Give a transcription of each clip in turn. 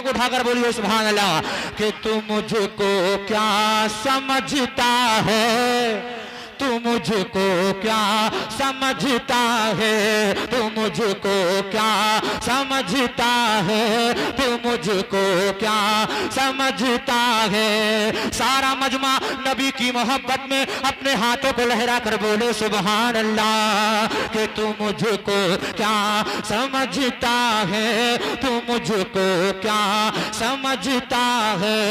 हाथों को उठाकर बोलिए सुभान अल्लाह कि तू मुझको क्या समझता है, तू मुझको क्या समझता है, तू मुझको क्या समझता है, तू मुझको क्या समझता है। सारा मजमा नबी की मोहब्बत में अपने हाथों को लहरा कर बोले सुभान अल्लाह कि तू मुझको क्या समझता है, तू मुझको क्या समझता है।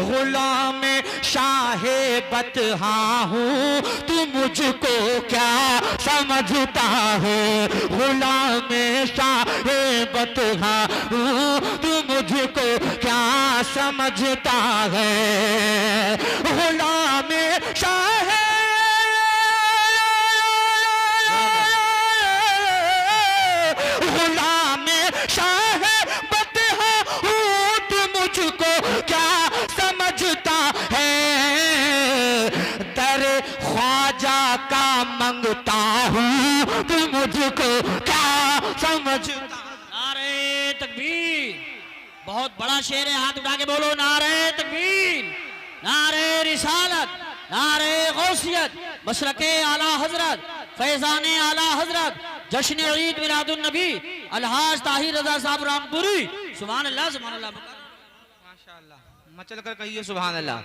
गुलाम शाहे बतहा हूँ, तू मुझको क्या समझता है। गुलाम शाहे बतहा हूँ, तू मुझको क्या समझता है। गुलाम शाहे गुलाम शाहे बतहा हूँ, तू मुझको क्या समझता है। दर ख्वाजा का मंगता हूँ, तू मुझको क्या समझता। नारे तकबीर, बहुत बड़ा शेर है, हाथ उठा के बोलो नारे तकबीर, नारे रिसालत, नारे गौसियत, मशरके आला हजरत, फैजाने आला हजरत, जश्न ईद मिलादुन नबी अलहाज ताहिर रजा साहब रामपुरी। सुभान अल्लाह सुभान अल्लाह माशाअल्लाह, मचल कर कहिए सुभान अल्लाह।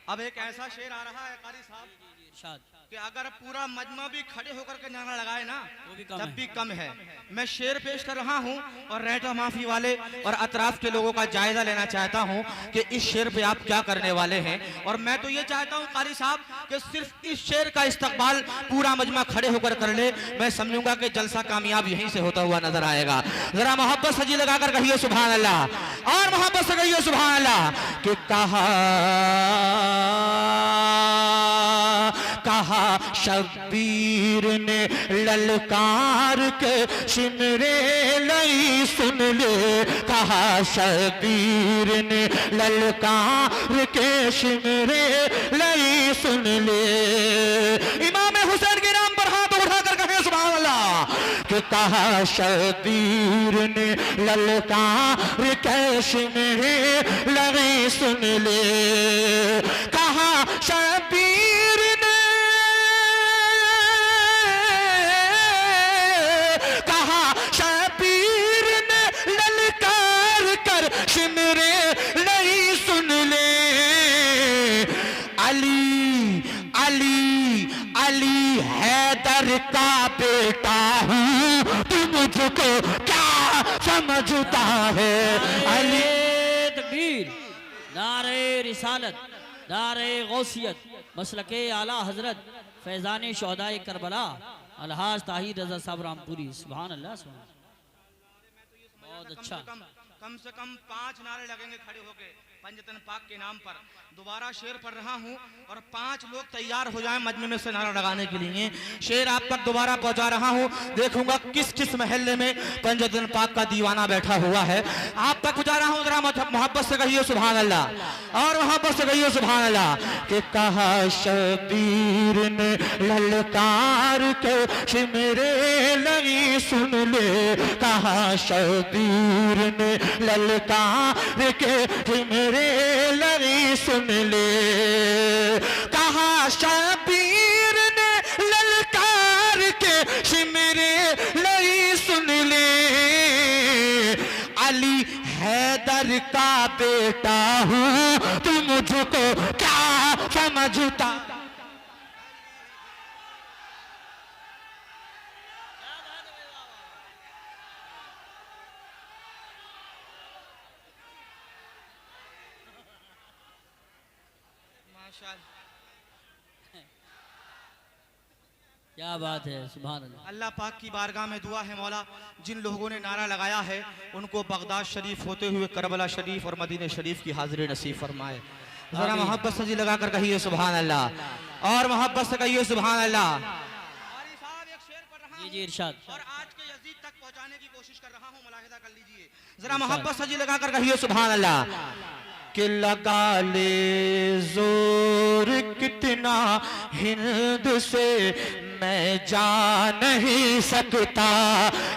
अब एक ऐसा शेर आ रहा है कारी साहब कि अगर पूरा मजमा भी खड़े होकर के नारा लगाए ना तब भी कम है। मैं शेर पेश कर रहा हूं और रेटा माफी वाले और अतराफ के लोगों का जायजा लेना चाहता हूं कि इस शेर पे आप क्या करने वाले हैं। और मैं तो ये चाहता हूं कारी साहब कि सिर्फ इस शेर का इस्तकबाल पूरा मजमा खड़े होकर कर ले, मैं समझूंगा कि जलसा कामयाब यहीं से होता हुआ नजर आएगा। जरा मोहब्बत से जी लगाकर कहिए सुभान अल्लाह, और मोहब्बत से कहिए सुभान अल्लाह कि कहा शब्बीर ने ललकार के सिमरे लई सुन ले। कहा शब्बीर ने ललकार के सिमरे लई सुन ले। इमाम हुसैन के नाम पर हाथ उठाकर कहे सुभान अल्लाह कि कहा शब्बीर ने ललकार के सिमरे लई सुन ले। कहा शब्बीर का बेटा हूँ, तू मुझको क्या समझता है। अली तकबीर, नारे रिसालत, नारे गौसियत, मसलके आला हजरत, फैजाने शोहदाए करबला अलहाज ताहिर रजा साहब रामपुरी। सुभान अल्लाह सुभान। बहुत अच्छा। कम से कम 5 नारे लगेंगे खड़े होके पंजतन पाक के नाम पर। दोबारा शेर पढ़ रहा हूँ और 5 लोग तैयार हो जाएं मजमे में से नारा लगाने के लिए। शेर आप तक दोबारा पहुंचा रहा हूँ, देखूंगा किस किस महल्ले में पंजतन पाक का दीवाना बैठा हुआ है। आप तक पहुंचा रहा हूँ, जरा मोहब्बत से कहिए सुभान अल्लाह, और मोहब्बत से कहिए सुभान अल्लाह कि कहा शबीर ने ललकार के सिमरे लगी सुन ले। कहा शबीर ने ललकार के सिमरे लगी सुन ले। कहा शबीर ने ललकार के सिमरे लगी सुन ले। अली हैदर का बेटा हूँ, तू मुझको क्या समझता। क्या बात है, सुभान अल्लाह। अल्लाह पाक की बारगाह में दुआ है मौला, जिन लोगों ने नारा लगाया है उनको बगदाद शरीफ होते हुए करबला शरीफ और मदीने शरीफ की हाजिरी नसीब फरमाए। जरा मोहब्बत से जी लगाकर कहिए सुभान अल्लाह, और मोहब्बत से कहिए सुभान अल्लाह। जी जी इरशाद। और आज के यजीद तक पहुंचाने की कोशिश कर रहा हूं, मुलाहिजा कर लीजिए। जरा मोहब्बत से जी लगाकर कहिए सुभान अल्लाह कि लगा ले जोर कितना हिंद से मैं जा नहीं सकता,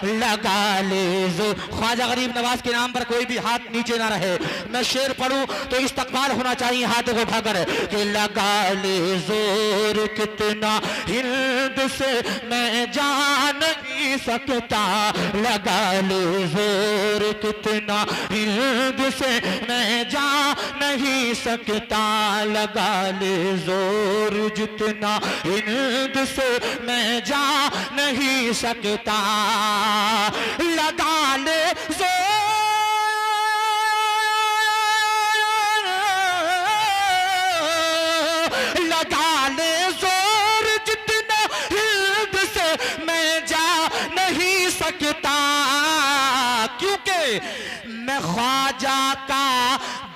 लगा ले जो। ख्वाजा गरीब नवाज के नाम पर कोई भी हाथ नीचे ना रहे। मैं शेर पढ़ूं तो इस्तकबाल होना चाहिए हाथों को उठाकर कि लगा ले जोर कितना हिंद से मैं जा नहीं सकता, लगा ले जोर कितना हिंद से मैं जा नहीं सकता, लगा ले जोर जितना हिंद से मैं जा नहीं सकता, लगा ले जोर, लगा ले जोर जितना हिंद से मैं जा नहीं सकता, क्योंकि मैं ख्वाजा का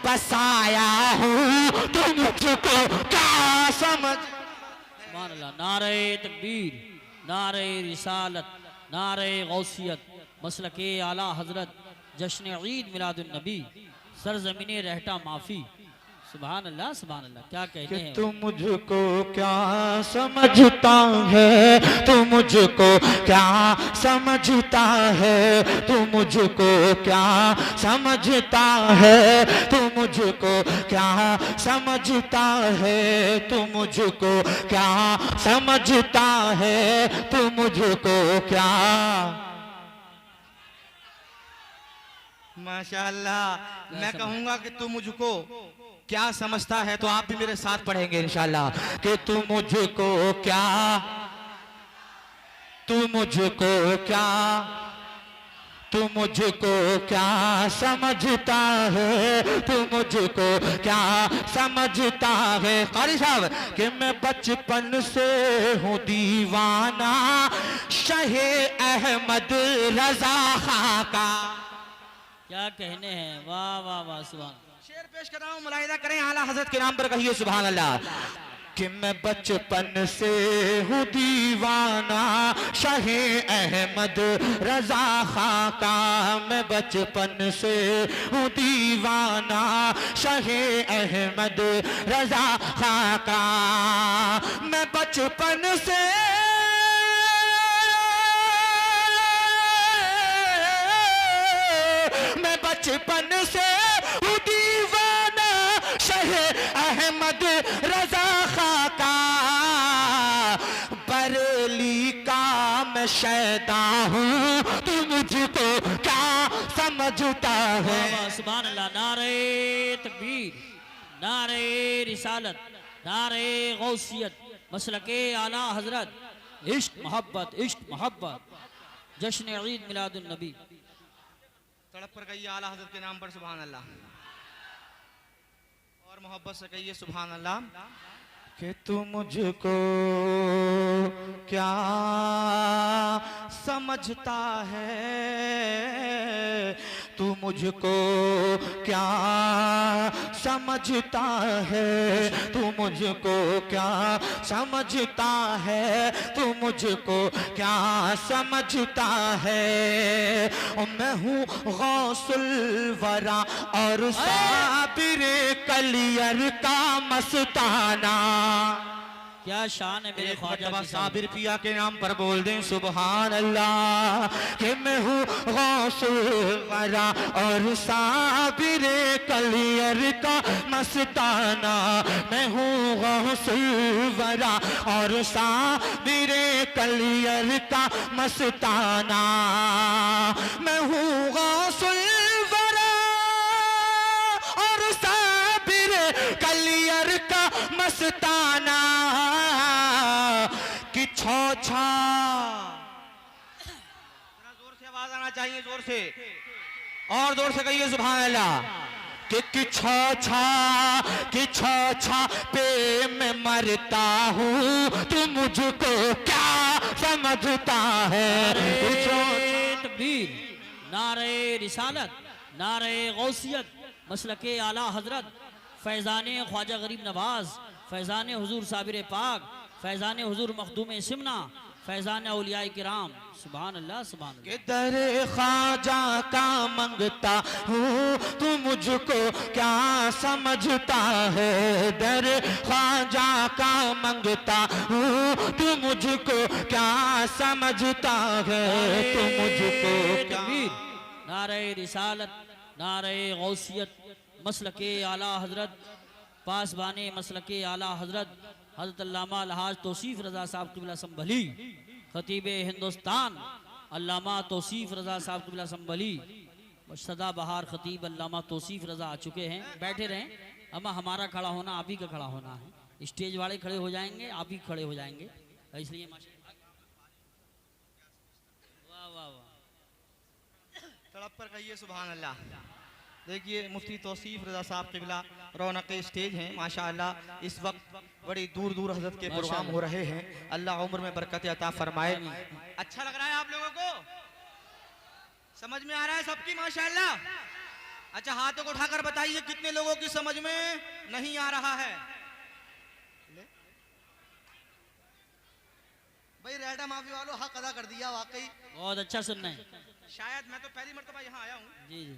बसाया हूँ, तुम मुझको क्या समझ। सुभान अल्लाह। नारे तकबीर, नारे रिसालत, नारे गौसियत, मसलके आला हजरत, जश्न ईद मिलादुन नबी, सरजमीने रहता माफी। सुभान अल्लाह, सुभान अल्लाह। क्या कहते हैं? तू मुझको क्या समझता है, तू मुझको क्या समझता है, तू मुझको क्या समझता है, तू मुझको क्या समझता है, तू मुझको क्या समझता है, तू मुझको क्या। माशाअल्लाह। मैं कहूंगा कि तू मुझको क्या समझता है तो आप भी मेरे साथ पढ़ेंगे इंशाअल्लाह कि तू मुझको क्या, तू मुझको क्या, तू मुझको क्या समझता है, तू मुझको क्या समझता है। कारी साहब कि मैं बचपन से हूँ दीवाना शाहे अहमद रजा खां का। क्या कहने हैं? वाह वाह वाह, सुभान। शेर पेश कर रहा हूँ, मुलाहिदा करें, आला हजरत के नाम पर कहिए सुभान अल्लाह। कि मैं बचपन से हूँ दीवाना शाहे अहमद रजा खां का, मैं बचपन से हूँ दीवाना शाहे अहमद रजा खां का, मैं बचपन से बचपन से हूँ दीवाना शाहे अहमद रजा खां का, बरेली का मैं शैदा हूँ, तू मुझको क्या समझता है। वाह वाह, सुभान अल्लाह। नारे तकबीर, नारे रिसालत, नारे गौसियत, मसलके आला हजरत, इश्क मोहब्बत, इश्क मोहब्बत, जश्न ईद मिलादुन नबी। तड़प कर कहिए आला हजरत के नाम पर सुभान अल्लाह, और मोहब्बत से कहिए सुभान अल्लाह। कि तू मुझको क्या समझता है, तू मुझको क्या समझता है, तू मुझको क्या समझता है, तू मुझको क्या समझता है। और मैं हूँ गौसुल वरा और साबिर कलियर का मस्ताना। क्या शान है मेरे ख्वाजा की। साबिर पिया के नाम पर बोल दें सुभान अल्लाह। कि मैं हूँ गौसुल वरा और साबिर कलियर का मस्ताना, मैं हूँ गौसुल वरा और साबिर कलियर का मस्ताना, मैं हूँ गौसुल वरा और साबिर कलियर का मस्ताना। कि छोछा, जोर से आवाज आना चाहिए, जोर से और जोर से कहिए सुभान अल्लाह। कि छोछा पे मैं मरता हूँ, तू मुझको क्या समझता है। तकबीर, नारे रिसालत, नारे गौसियत, मसलके आला हजरत, फैज़ाने ख्वाजा गरीब नवाज, फैज़ाने हुजूर साबिर पाक, फैज़ाने हुजूर मखदूम सिमना, फैज़ाने औलिया किराम। सुभान अल्लाह, सुभान अल्लाह। कि दर ख्वाजा का मंगता हूँ, तू मुझको क्या समझता है। दर ख्वाजा का मंगता हूँ तू मुझको क्या समझता है, तू मुझको क्या। नारे रिसालत, नारे गौसियत, मसलके आला हजरत, पासबाने मसलके आला हजरत हजरत अल्लामा अलहाज तौसीफ रजा साहब क़िबला संभली, खतीब हिंदुस्तान अल्लामा तौसीफ रजा साहब क़िबला संभली, सदा बहार खतीब अल्लामा तौसीफ रजा आ चुके हैं। बैठे रहें, अमा हमारा खड़ा होना आप ही का खड़ा होना है। स्टेज वाले खड़े हो जाएंगे, आप ही खड़े हो जाएंगे, इसलिए माशाअल्लाह। वाह वाह वाह, तड़प पर कहिए सुभान अल्लाह। देखिए मुफ्ती तौसीफ रजा साहब क़िबला रौनक स्टेज हैं माशाअल्लाह। इस वक्त बड़ी दूर दूर हजरत के प्रोग्राम हो रहे हैं। अल्लाह उम्र में बरकत अता फरमाए। अच्छा लग रहा है आप लोगों को? समझ में आ रहा है सबकी माशाअल्लाह? अच्छा हाथों को उठाकर बताइए कितने लोगों की समझ में नहीं आ रहा है। भाई रेडा माफी वालों हक अदा कर दिया वाकई, बहुत अच्छा सुनना है। शायद मैं तो पहली मर्तबा यहाँ आया हूँ। जी जी,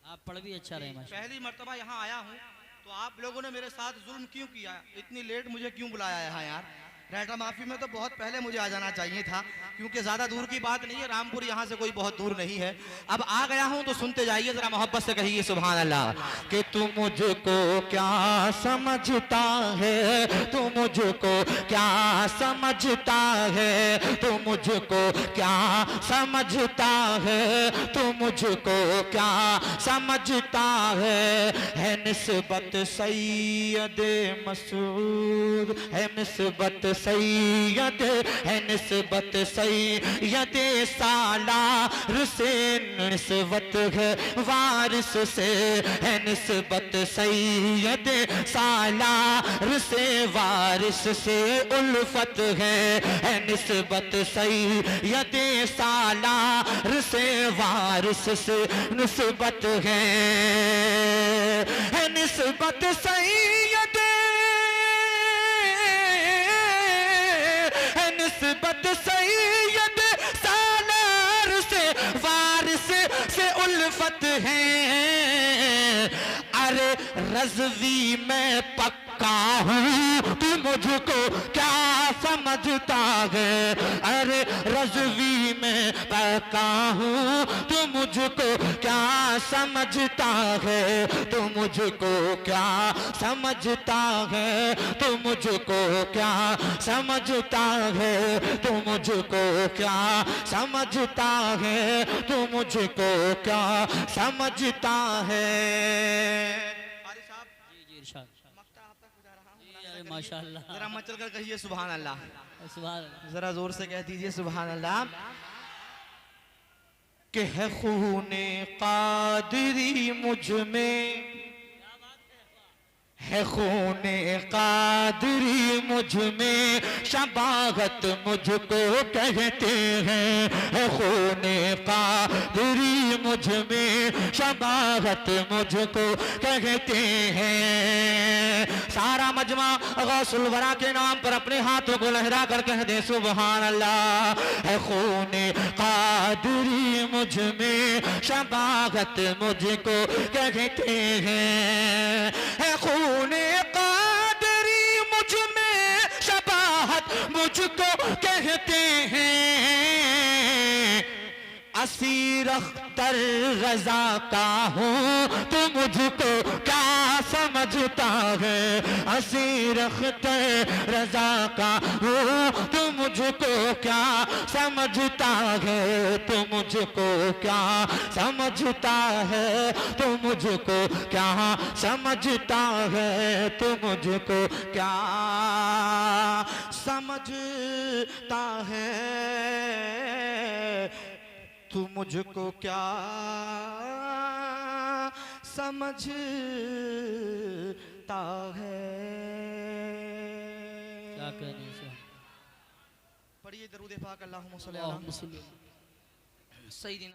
आप पढ़ भी अच्छा रहे माशाअल्लाह। पहली मर्तबा यहाँ आया हूँ, तो आप लोगों ने मेरे साथ जुल्म क्यों किया? इतनी लेट मुझे क्यों बुलाया यहाँ यार? रेटा माफी में तो बहुत पहले मुझे आ जाना चाहिए था, क्योंकि ज्यादा दूर की बात नहीं है, रामपुर यहाँ से कोई बहुत दूर नहीं है। अब आ गया हूँ तो सुनते जाइए, जरा मोहब्बत से कहिए सुभान अल्लाह। कि तू मुझको क्या समझता है, तू मुझको क्या समझता है, तू मुझको क्या समझता है, तू मुझको क्या समझता है निस्बत सैयद मसूद, है निस्बत सैयद, है निस्बत सैयद सालार से, निस्बत है वारिस से, है निस्बत सैयद सालार से, वारिस से उल्फत है निस्बत सैयद सालार से, वारिस से निस्बत है निस्बत सैयद, निस्बत सैयद सालार से, वारिस से उल्फत है। अरे रज़वी में पक्का हूँ तू मुझको क्या समझता है, अरे रज़वी में पक्का हूँ तू मुझको क्या समझता है, तू मुझको क्या समझता है, तू मुझको क्या समझता है, तू मुझको क्या समझता है, तू मुझको क्या समझता है। कारी साहब जी जी इरशाद। मक्ता आप तक गुजार रहा हूं। अरे माशाअल्लाह, जरा मत चलकर कहिए सुभान अल्लाह, सुभान अल्लाह। जरा जोर से कह दीजिए सुभान अल्लाह। कि है खूने कादरी मुझ में, है खूने कादरी मुझ में, शबाहत मुझको कहते हैं, है खूने कादरी मुझ में, शबाहत मुझको कहते हैं। सारा मजमा गौसुल वरा के नाम पर अपने हाथों को लहरा कर कह दे सुभान अल्लाह। है खूने कादरी मुझ में, शबाहत मुझको कहते हैं, है खूने कादरी मुझ में, शबाहत मुझको कहते हैं। असीर अख्तर रजा का हूँ तू मुझको क्या समझता है, असीर अख्तर रजा का हूँ तू मुझको क्या समझता है, तू मुझको क्या समझता है, तू मुझको क्या समझता है, तू मुझको क्या समझता है, तू मुझको क्या समझता है। क्या कहने से पढ़िए दरूद पाक अल्लाहुम्मा सल्ली अल्लाहुम्मा अला सल्ली सय्यिदिना